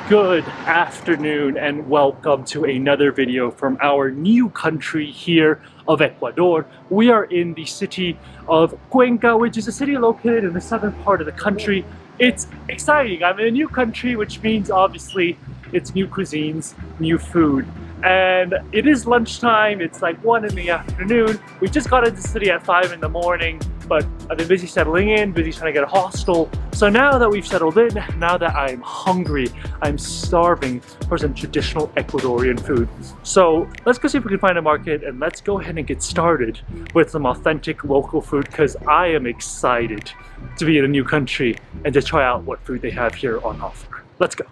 Good afternoon and welcome to another video from our new country here of Ecuador. We are in the city of Cuenca, which is a city located in the southern part of the country. It's exciting. I'm in a new country, which means obviously it's new cuisines, new food. And it is lunchtime, it's like 1 in the afternoon. We just got into the city at 5 in the morning, but I've been busy settling in, busy trying to get a hostel. So now that we've settled in, now that I'm hungry, I'm starving for some traditional Ecuadorian food. So let's go see if we can find a market and let's go ahead and get started with some authentic local food because I am excited to be in a new country and to try out what food they have here on offer. Let's go.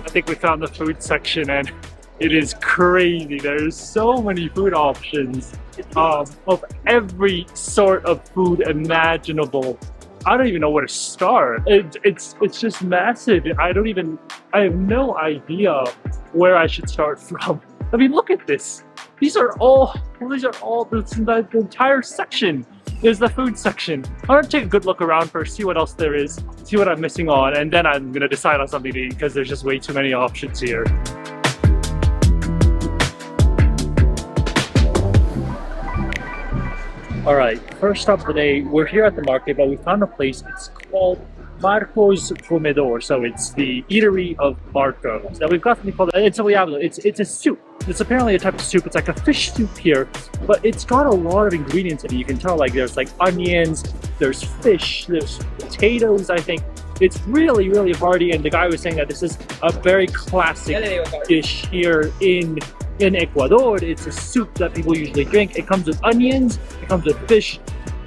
I think we found the food section and it is crazy. There's so many food options of every sort of food imaginable. I don't even know where to start. It's just massive. I have no idea where I should start from. I mean, look at this. These are all the entire section is the food section. I'm gonna take a good look around first, see what else there is, see what I'm missing on, and then I'm gonna decide on something to eat because there's just way too many options here. Alright, first stop of the day, we're here at the market, but we found a place. It's called Marco's Comedor, so it's the eatery of Marcos. Now we've got something called Encebollado. It's a soup. It's apparently a type of soup. It's like a fish soup here, but it's got a lot of ingredients in it. You can tell like there's like onions, there's fish, there's potatoes, I think. It's really, really hearty, and the guy was saying that this is a very classic dish here in Ecuador. It's a soup that people usually drink. It comes with onions, it comes with fish.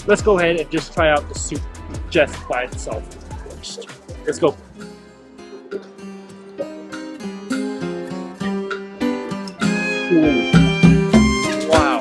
Let's go ahead and just try out the soup just by itself. Let's go. Ooh. Wow,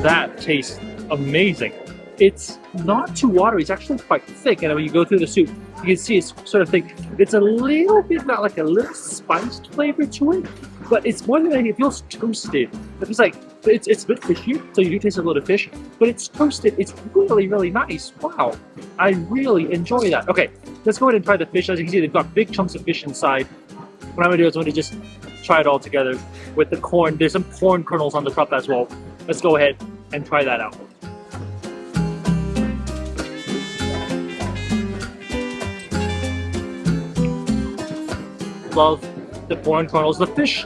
that tastes amazing. It's not too watery, it's actually quite thick, and when you go through the soup, you can see it's sort of thick. It's a little bit, got like a little spiced flavor to it, but it's more than anything, it feels toasted. It's like, it's a bit fishy, so you do taste a little fish, but it's toasted. It's really, really nice. Wow, I really enjoy that. Okay, let's go ahead and try the fish. As you can see, they've got big chunks of fish inside. What I'm gonna do is I'm gonna just try it all together with the corn. There's some corn kernels on the top as well. Let's go ahead and try that out. Love the corn kernels. The fish,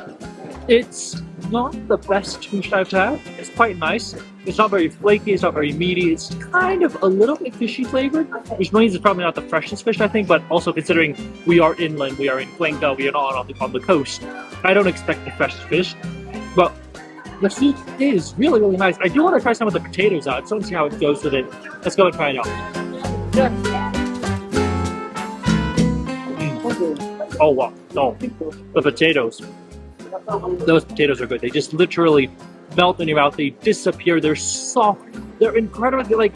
it's not the best fish I've had. It's quite nice. It's not very flaky, it's not very meaty. It's kind of a little bit fishy flavored, which means it's probably not the freshest fish, I think, but also considering we are inland, we are in Cuenca, we are not on the coast, I don't expect the freshest fish, but the soup is really, really nice. I do want to try some of the potatoes out, so let's see how it goes with it. Let's go and try it out. Oh wow, no, the potatoes. Those potatoes are good. They just literally melt in your mouth. They disappear. They're soft. They're incredible. They're like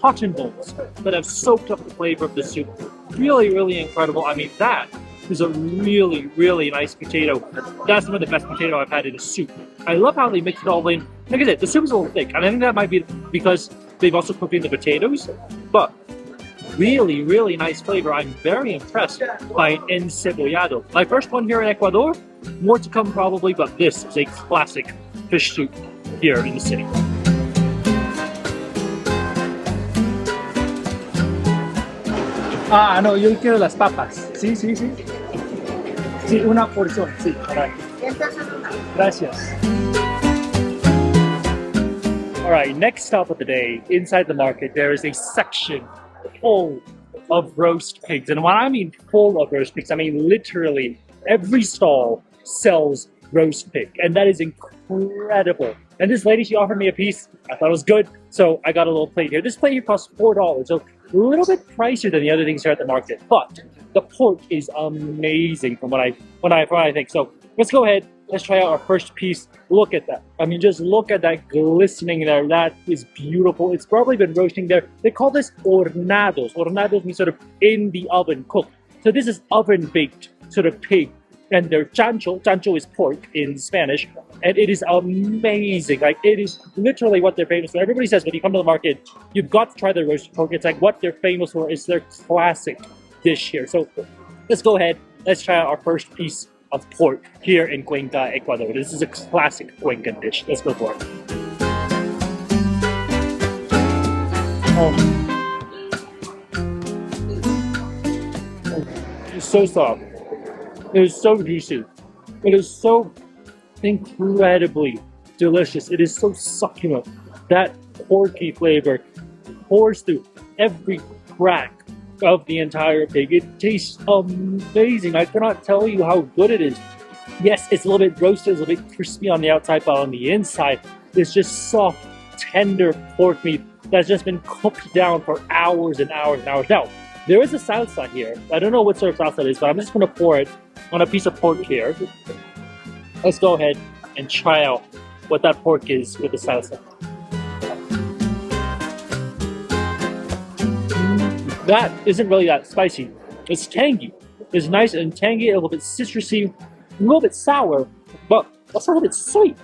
cotton balls that have soaked up the flavor of the soup. Really, really incredible. I mean, that is a really, really nice potato. That's one of the best potato I've had in a soup. I love how they mix it all in. Like I said, the soup is a little thick, and I think that might be because they've also cooked in the potatoes, but really, really nice flavor. I'm very impressed by Encebollado. My first one here in Ecuador, more to come probably, but this is a classic fish soup here in the city. Ah, no, yo quiero las papas. Sí, sí, sí. Sí, una porción, sí. Gracias. Alright, next stop of the day, inside the market, there is a section full of roast pigs. And when I mean full of roast pigs, I mean literally every stall sells roast pig. And that is incredible. And this lady, she offered me a piece. I thought it was good, so I got a little plate here. This plate here costs $4, so a little bit pricier than the other things here at the market. But the pork is amazing from what I think. So let's go ahead. Let's try out our first piece. Look at that. I mean, just look at that glistening there. That is beautiful. It's probably been roasting there. They call this hornados. Hornados means sort of in the oven cooked. So this is oven baked sort of pig and their chancho. Chancho is pork in Spanish, and it is amazing. Like, it is literally what they're famous for. Everybody says when you come to the market, you've got to try their roasted pork. It's like what they're famous for is their classic dish here. So let's go ahead. Let's try out our first piece of pork here in Cuenca, Ecuador. This is a classic Cuencan dish. Let's go for it. It's so soft. It is so juicy. It is so incredibly delicious. It is so succulent. That porky flavor pours through every crack of the entire pig. It tastes amazing. I cannot tell you how good it is. Yes, it's a little bit roasted, it's a little bit crispy on the outside, but on the inside, it's just soft, tender pork meat that's just been cooked down for hours and hours and hours. Now, there is a salsa here. I don't know what sort of salsa it is, but I'm just going to pour it on a piece of pork here. Let's go ahead and try out what that pork is with the salsa. That isn't really that spicy. It's tangy. It's nice and tangy, a little bit citrusy, a little bit sour, but also a little bit sweet.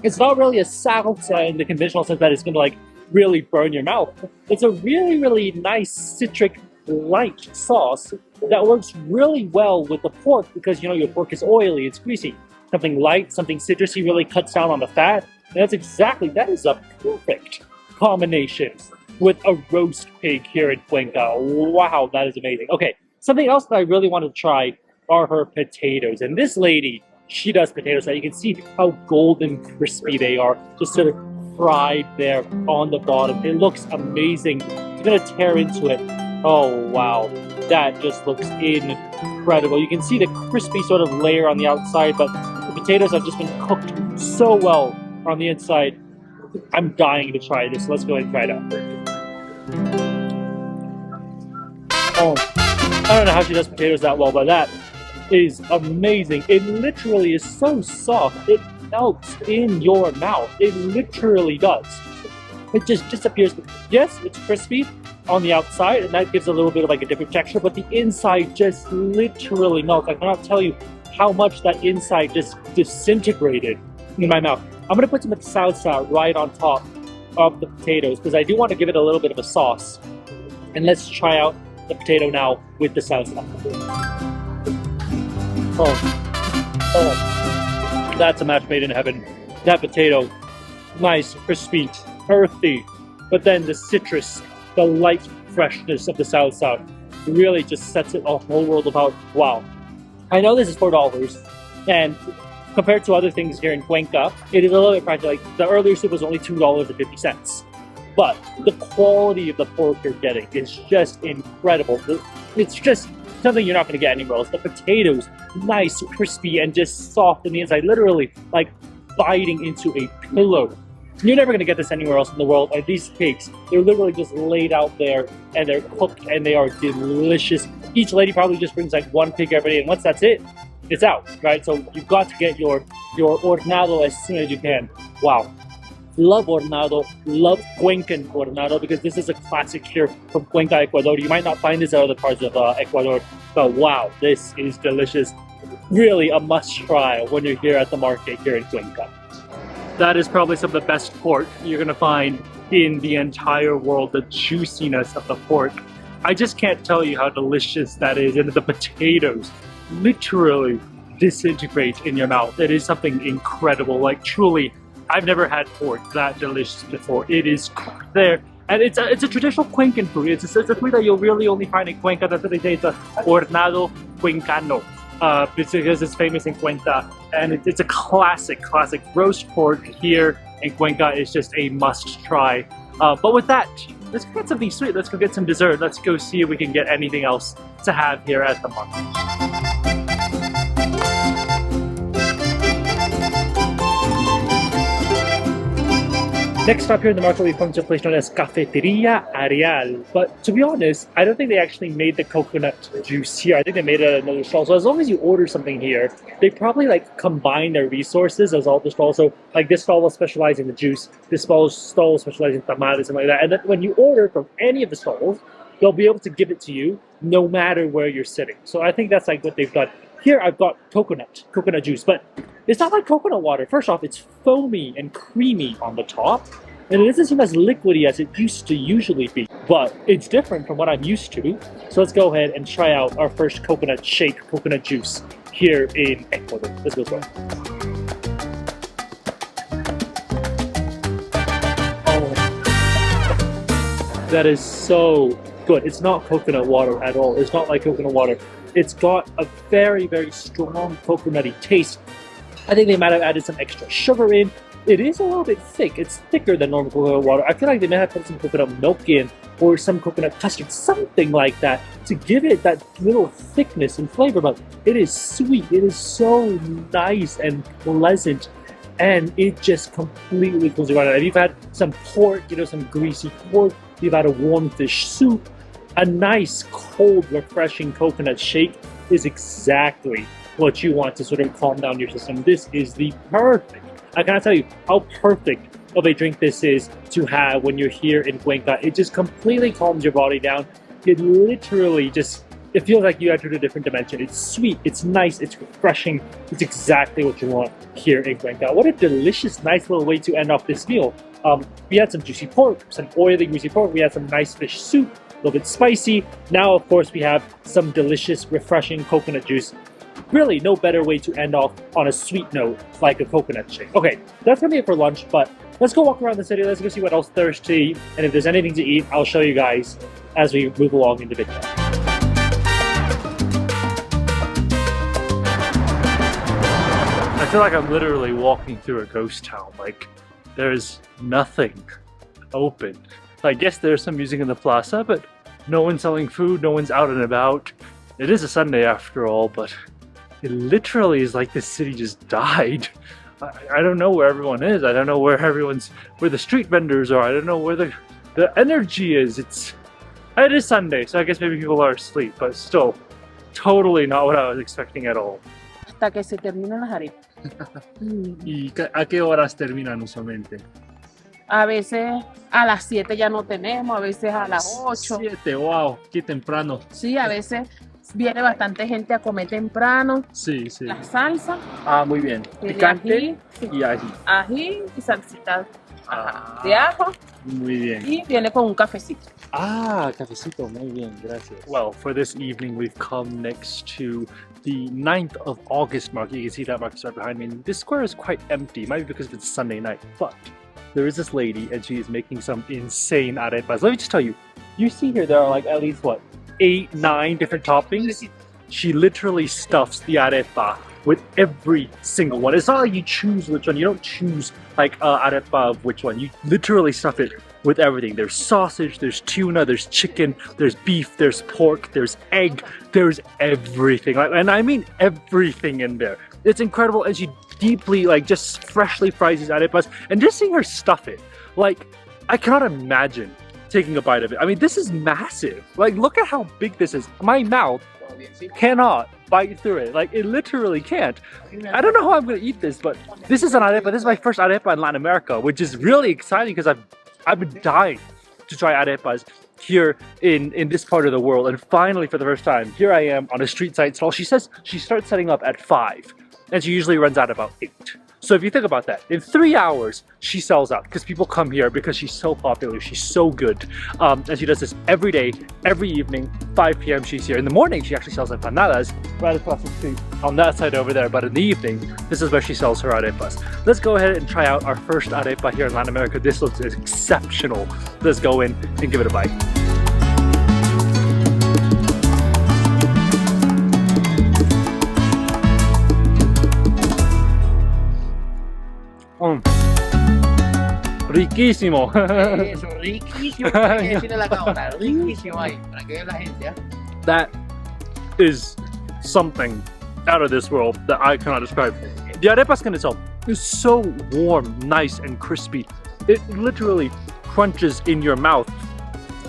It's not really a salsa in the conventional sense that it's going to like really burn your mouth. It's a really, really nice citric light sauce that works really well with the pork because, you know, your pork is oily, it's greasy. Something light, something citrusy really cuts down on the fat. And that is a perfect combination with a roast pig here in Cuenca. Wow, that is amazing. Okay, something else that I really want to try are her potatoes. And this lady, she does potatoes. Now you can see how golden crispy they are, just sort of fried there on the bottom. It looks amazing. You're gonna tear into it. Oh wow, that just looks incredible. You can see the crispy sort of layer on the outside, but the potatoes have just been cooked so well on the inside. I'm dying to try this. Let's go ahead and try it out. Oh, I don't know how she does potatoes that well, but that is amazing. It literally is so soft. It melts in your mouth. It literally does. It just disappears. Yes, it's crispy on the outside, and that gives a little bit of like a different texture, but the inside just literally melts. I cannot tell you how much that inside just disintegrated in my mouth. I'm gonna put some salsa right on top of the potatoes because I do want to give it a little bit of a sauce. And let's try out the potato now with the salsa. Oh, that's a match made in heaven. That potato, nice, crispy, earthy, but then the citrus, the light freshness of the salsa really just sets it a whole world about. Wow. I know this is $4, and compared to other things here in Cuenca, it is a little bit pricey. Like the earlier soup was only $2.50. But the quality of the pork you're getting is just incredible. It's just something you're not going to get anywhere else. The potatoes, nice, crispy, and just soft on the inside. Literally, like biting into a pillow. You're never going to get this anywhere else in the world. And these cakes, they're literally just laid out there, and they're cooked, and they are delicious. Each lady probably just brings like one pig every day, and once that's it, it's out, right? So you've got to get your hornado as soon as you can. Wow. Love hornado, love Cuencan hornado because this is a classic here from Cuenca, Ecuador. You might not find this in other parts of Ecuador, but wow, this is delicious. Really a must try when you're here at the market here in Cuenca. That is probably some of the best pork you're gonna find in the entire world, the juiciness of the pork. I just can't tell you how delicious that is, and the potatoes literally disintegrate in your mouth. It is something incredible, like truly. I've never had pork that delicious before. It is cooked there, and it's a traditional Cuencan food. It's a food that you'll really only find in Cuenca. That's what they say. It's a hornado cuencano because it's famous in Cuenca, and it's a classic roast pork here in Cuenca. Is just a must try. But with that, let's get something sweet. Let's go get some dessert. Let's go see if we can get anything else to have here at the market. Next stop here in the market, we've come to a place known as Cafeteria Areal. But to be honest, I don't think they actually made the coconut juice here. I think they made it at another stall. So as long as you order something here, they probably like combine their resources as all the stalls. So like this stall will specialize in the juice, this stall will specialize in tamales and like that. And then when you order from any of the stalls, they'll be able to give it to you no matter where you're sitting. So I think that's like what they've done Here I've got coconut juice, but it's not like coconut water. First off, it's foamy and creamy on the top, and it doesn't seem as liquidy as it used to usually be, but it's different from what I'm used to. So let's go ahead and try out our first coconut shake, coconut juice here in Ecuador. Let's go for it. Oh, that is so good. It's not coconut water at all. It's not like coconut water. It's got a very, very strong coconutty taste. I think they might have added some extra sugar in. It is a little bit thick. It's thicker than normal coconut water. I feel like they may have put some coconut milk in or some coconut custard, something like that, to give it that little thickness and flavor. But it is sweet. It is so nice and pleasant, and it just completely pulls you right out. If you've had some pork, you know, some greasy pork, you've had a warm fish soup, a nice, cold, refreshing coconut shake is exactly what you want to sort of calm down your system. This is the perfect, I cannot tell you how perfect of a drink this is to have when you're here in Cuenca. It just completely calms your body down. It literally just, it feels like you entered a different dimension. It's sweet, it's nice, it's refreshing. It's exactly what you want here in Cuenca. What a delicious, nice little way to end off this meal. We had some juicy pork, some oily, greasy pork. We had some nice fish soup, a little bit spicy. Now, of course, we have some delicious, refreshing coconut juice. Really, no better way to end off on a sweet note like a coconut shake. Okay, that's gonna be it for lunch, but let's go walk around the city. Let's go see what else there's to eat. And if there's anything to eat, I'll show you guys as we move along in the video. I feel like I'm literally walking through a ghost town. Like, there's nothing open. I guess there's some music in the plaza, but no one's selling food, no one's out and about. It is a Sunday after all, but it literally is like this city just died. I don't know where everyone is. I don't know where where the street vendors are. I don't know where the energy is. It is Sunday, so I guess maybe people are asleep, but still, totally not what I was expecting at all. Hasta que se terminan las arepas. ¿Y a qué horas terminan usualmente? A veces a las 7 ya no tenemos, a veces a las 8. 7, wow, qué temprano. Sí, a veces viene bastante gente a comer temprano. Sí, sí. La salsa. Ah, muy bien. Picante y ají. Ají y salsita de ajo. Muy bien. Y viene con un cafecito. Ah, cafecito, muy bien, gracias. Well, for this evening, we've come next to the 9th of August market. You can see that market right behind me. And this square is quite empty, maybe because it's Sunday night, but there is this lady and she is making some insane arepas. Let me just tell you, you see here there are like at least what, 8, 9 different toppings. She literally stuffs the arepa with every single one. It's not like you choose which one. You don't choose like arepa of which one. You literally stuff it with everything. There's sausage, there's tuna, there's chicken, there's beef, there's pork, there's egg, there's everything. And I mean everything in there. It's incredible, and she deeply, like, just freshly fries these arepas, and just seeing her stuff it, like, I cannot imagine taking a bite of it. I mean, this is massive. Like, look at how big this is. My mouth cannot bite through it. Like, it literally can't. I don't know how I'm gonna eat this, but this is an arepa. This is my first arepa in Latin America, which is really exciting because I've been dying to try arepas here in this part of the world, and finally, for the first time, here I am on a street side stall. She says she starts setting up at 5, and she usually runs out about 8. So if you think about that, in 3 hours, she sells out because people come here because she's so popular, she's so good. And she does this every day, every evening, 5 p.m. she's here. In the morning, she actually sells empanadas right across the street on that side over there. But in the evening, this is where she sells her arepas. Let's go ahead and try out our first arepa here in Latin America. This looks exceptional. Let's go in and give it a bite. Riquísimo. Eso, riquísimo. Hay que decirle a la cámara, riquísimo ahí, para que vea la gente. That is something out of this world that I cannot describe. The arepa skin itself is so warm, nice, and crispy. It literally crunches in your mouth.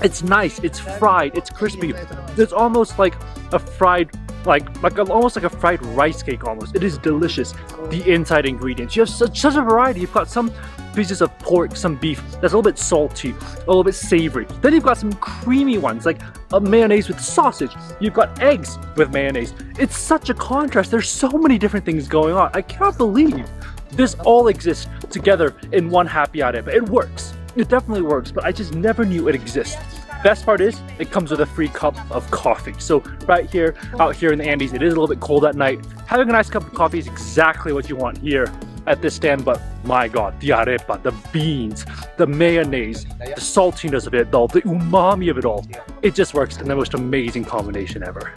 It's nice, it's fried, it's crispy. It's almost like a fried almost like a fried rice cake almost. It is delicious. The inside ingredients. You have such a variety. You've got some pieces of pork, some beef that's a little bit salty, a little bit savory. Then you've got some creamy ones like a mayonnaise with sausage. You've got eggs with mayonnaise. It's such a contrast. There's so many different things going on. I cannot believe this all exists together in one happy arepa. It works. It definitely works, but I just never knew it existed. Best part is, it comes with a free cup of coffee. So right here, out here in the Andes, it is a little bit cold at night. Having a nice cup of coffee is exactly what you want here at this stand, but my god, the arepa, the beans, the mayonnaise, the saltiness of it all, the umami of it all. It just works in the most amazing combination ever.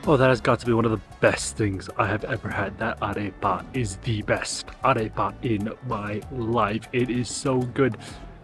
Oh, that has got to be one of the best things I have ever had. That arepa is the best arepa in my life. It is so good.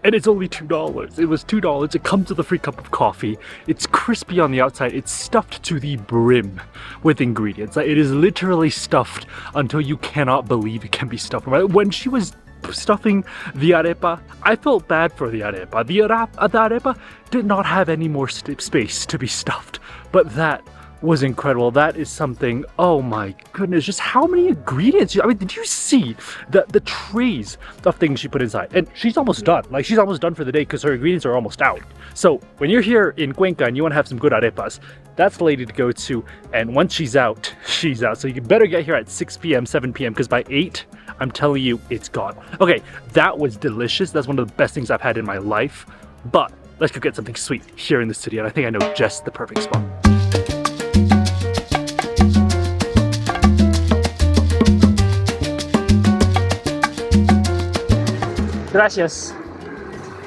And it's only $2. It was $2. It comes with a free cup of coffee. It's crispy on the outside. It's stuffed to the brim with ingredients. It is literally stuffed until you cannot believe it can be stuffed. When she was stuffing the arepa, I felt bad for the arepa. The arepa did not have any more space to be stuffed. But that was incredible. That is something, oh my goodness, just how many ingredients. I mean, did you see the trays of things she put inside? And she's almost done. Like, she's almost done for the day because her ingredients are almost out. So when you're here in Cuenca and you want to have some good arepas, that's the lady to go to. And once she's out, she's out. So you better get here at 6 p.m., 7 p.m. because by 8, I'm telling you, it's gone. Okay, that was delicious. That's one of the best things I've had in my life. But let's go get something sweet here in the city. And I think I know just the perfect spot. Gracias.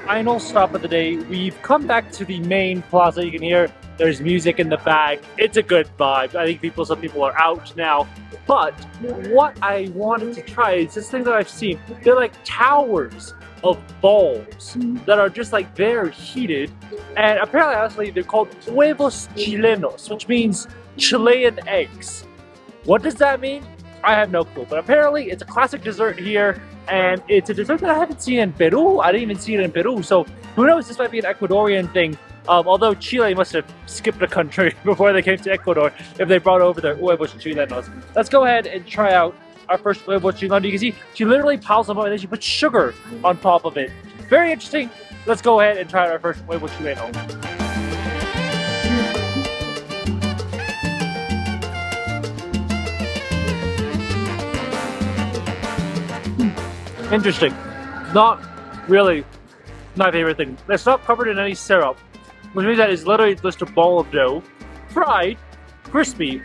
Final stop of the day. We've come back to the main plaza. You can hear there's music in the back. It's a good vibe. I think some people are out now. But what I wanted to try is this thing that I've seen. They're like towers of balls that are just like very heated. And apparently, honestly, they're called Huevos Chilenos, which means Chilean eggs. What does that mean? I have no clue. But apparently, it's a classic dessert here. And it's a dessert that I haven't seen in Peru. I didn't even see it in Peru. So who knows, this might be an Ecuadorian thing. Although Chile must have skipped a country before they came to Ecuador if they brought over their Huevos Chilenos. Let's go ahead and try out our first Huevos Chileno. You can see she literally piles them up and then she puts sugar on top of it. Very interesting. Let's go ahead and try out our first Huevos Chileno. Interesting. Not really my favorite thing. It's not covered in any syrup, which means that it's literally just a ball of dough, fried, crispy,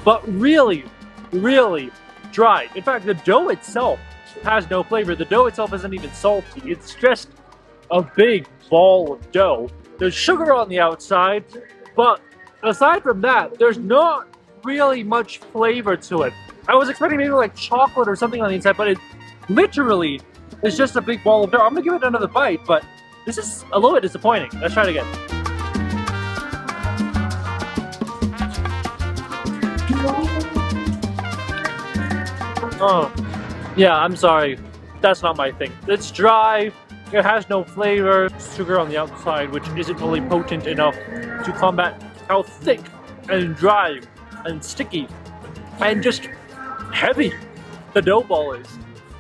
but really, really dry. In fact, the dough itself has no flavor. The dough itself isn't even salty. It's just a big ball of dough. There's sugar on the outside, but aside from that, there's not really much flavor to it. I was expecting maybe like chocolate or something on the inside, but it literally is just a big ball of dough. I'm gonna give it another bite, but this is a little bit disappointing. Let's try it again. Oh, yeah, I'm sorry. That's not my thing. It's dry, it has no flavor, sugar on the outside, which isn't really potent enough to combat how thick and dry and sticky and just heavy the dough ball is.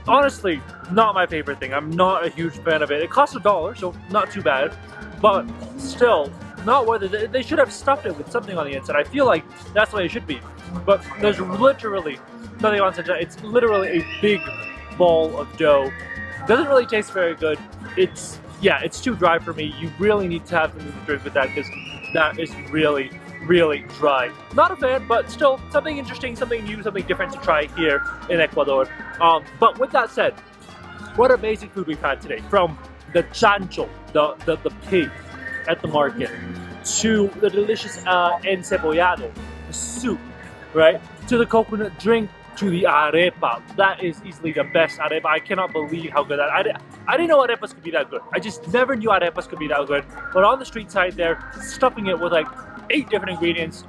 Honestly, not my favorite thing. I'm not a huge fan of it. It costs $1, so not too bad, but still not worth it. They should have stuffed it with something on the inside. I feel like that's the way it should be, but there's literally nothing on inside. It's literally a big ball of dough. Doesn't really taste very good. It's too dry for me. You really need to have something to drink with that because that is really dry. Not a fan, but still something interesting, something new, something different to try here in Ecuador. But with that said, what amazing food we've had today. From the chancho, the pig at the market, to the delicious encebollado, the soup, right? To the coconut drink, to the arepa. That is easily the best arepa. I cannot believe how good that. I didn't know arepas could be that good. I just never knew arepas could be that good. But on the street side there, stuffing it with like 8 different ingredients.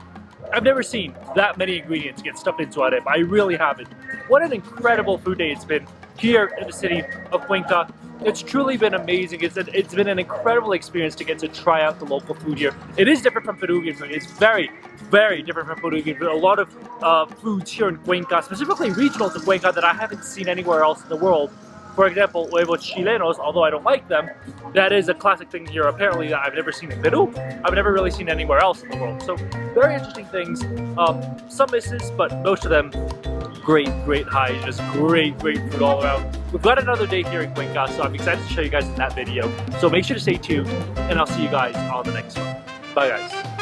I've never seen that many ingredients get stuffed into arepa. I really haven't. What an incredible food day it's been. here in the city of Cuenca. It's truly been amazing. It's been an incredible experience to get to try out the local food here. It is different from Peruvian food. It's very, very different from Peruvian food. A lot of foods here in Cuenca, specifically regional to Cuenca, that I haven't seen anywhere else in the world. For example, Huevos Chilenos, although I don't like them, that is a classic thing here apparently that I've never seen in Peru. I've never really seen anywhere else in the world. So very interesting things. Some misses, but most of them great highs, just great food all around. We've got another day here in Cuenca, so I'm excited to show you guys in that video. So make sure to stay tuned, and I'll see you guys on the next one. Bye guys.